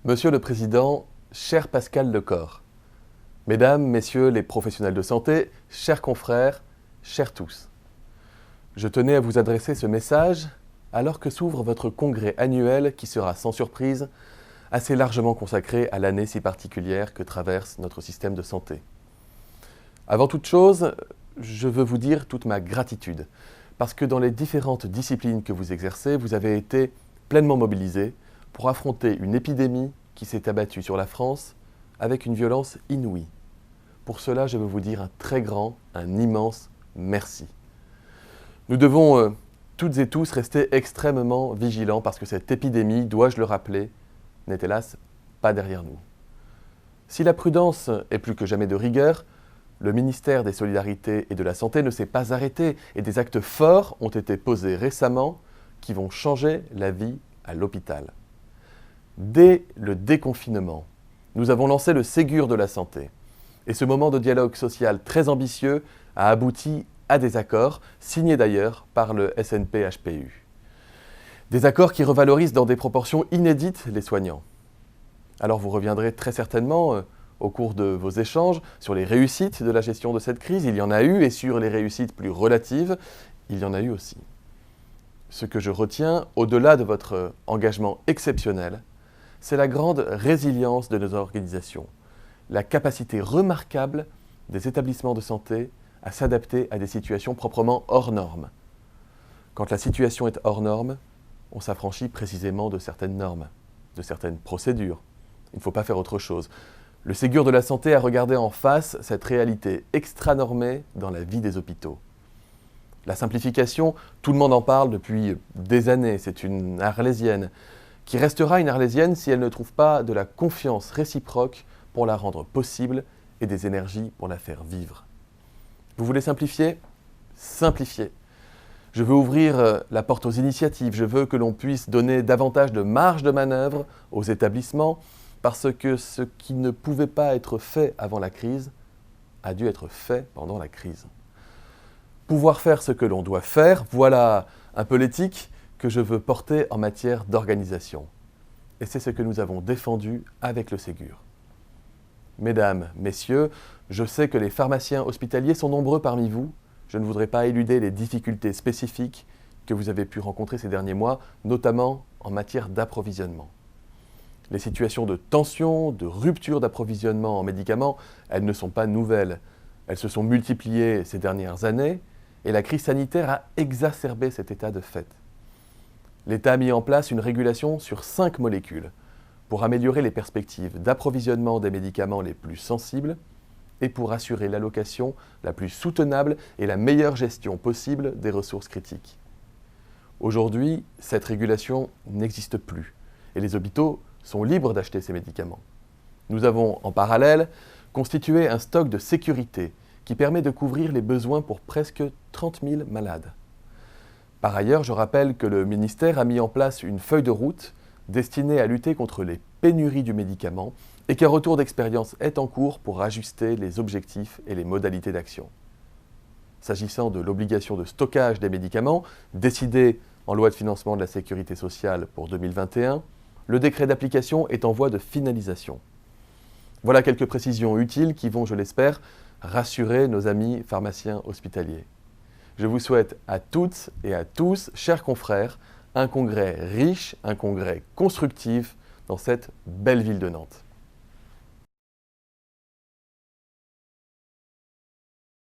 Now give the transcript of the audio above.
Monsieur le Président, cher Pascal Lecor, Mesdames, Messieurs les professionnels de santé, chers confrères, chers tous, je tenais à vous adresser ce message alors que s'ouvre votre congrès annuel qui sera sans surprise assez largement consacré à l'année si particulière que traverse notre système de santé. Avant toute chose, je veux vous dire toute ma gratitude parce que dans les différentes disciplines que vous exercez, vous avez été pleinement mobilisés pour affronter une épidémie qui s'est abattue sur la France avec une violence inouïe. Pour cela, je veux vous dire un très grand, un immense merci. Nous devons toutes et tous rester extrêmement vigilants parce que cette épidémie, dois-je le rappeler, n'est hélas pas derrière nous. Si la prudence est plus que jamais de rigueur, le ministère des Solidarités et de la Santé ne s'est pas arrêté et des actes forts ont été posés récemment qui vont changer la vie à l'hôpital. Dès le déconfinement, nous avons lancé le Ségur de la santé. Et ce moment de dialogue social très ambitieux a abouti à des accords, signés d'ailleurs par le SNP-HPU. Des accords qui revalorisent dans des proportions inédites les soignants. Alors vous reviendrez très certainement au cours de vos échanges sur les réussites de la gestion de cette crise. Il y en a eu, et sur les réussites plus relatives, il y en a eu aussi. Ce que je retiens, au-delà de votre engagement exceptionnel, c'est la grande résilience de nos organisations, la capacité remarquable des établissements de santé à s'adapter à des situations proprement hors normes. Quand la situation est hors norme, on s'affranchit précisément de certaines normes, de certaines procédures. Il ne faut pas faire autre chose. Le Ségur de la santé a regardé en face cette réalité extranormée dans la vie des hôpitaux. La simplification, tout le monde en parle depuis des années, c'est une arlésienne, qui restera une arlésienne si elle ne trouve pas de la confiance réciproque pour la rendre possible et des énergies pour la faire vivre. Vous voulez simplifier ? Simplifiez. Je veux ouvrir la porte aux initiatives, je veux que l'on puisse donner davantage de marge de manœuvre aux établissements parce que ce qui ne pouvait pas être fait avant la crise a dû être fait pendant la crise. Pouvoir faire ce que l'on doit faire, voilà un peu l'éthique que je veux porter en matière d'organisation. Et c'est ce que nous avons défendu avec le Ségur. Mesdames, Messieurs, je sais que les pharmaciens hospitaliers sont nombreux parmi vous. Je ne voudrais pas éluder les difficultés spécifiques que vous avez pu rencontrer ces derniers mois, notamment en matière d'approvisionnement. Les situations de tension, de rupture d'approvisionnement en médicaments, elles ne sont pas nouvelles. Elles se sont multipliées ces dernières années et la crise sanitaire a exacerbé cet état de fait. L'État a mis en place une régulation sur 5 molécules pour améliorer les perspectives d'approvisionnement des médicaments les plus sensibles et pour assurer l'allocation la plus soutenable et la meilleure gestion possible des ressources critiques. Aujourd'hui, cette régulation n'existe plus et les hôpitaux sont libres d'acheter ces médicaments. Nous avons, en parallèle, constitué un stock de sécurité qui permet de couvrir les besoins pour presque 30 000 malades. Par ailleurs, je rappelle que le ministère a mis en place une feuille de route destinée à lutter contre les pénuries du médicament et qu'un retour d'expérience est en cours pour ajuster les objectifs et les modalités d'action. S'agissant de l'obligation de stockage des médicaments, décidée en loi de financement de la sécurité sociale pour 2021, le décret d'application est en voie de finalisation. Voilà quelques précisions utiles qui vont, je l'espère, rassurer nos amis pharmaciens hospitaliers. Je vous souhaite à toutes et à tous, chers confrères, un congrès riche, un congrès constructif dans cette belle ville de Nantes.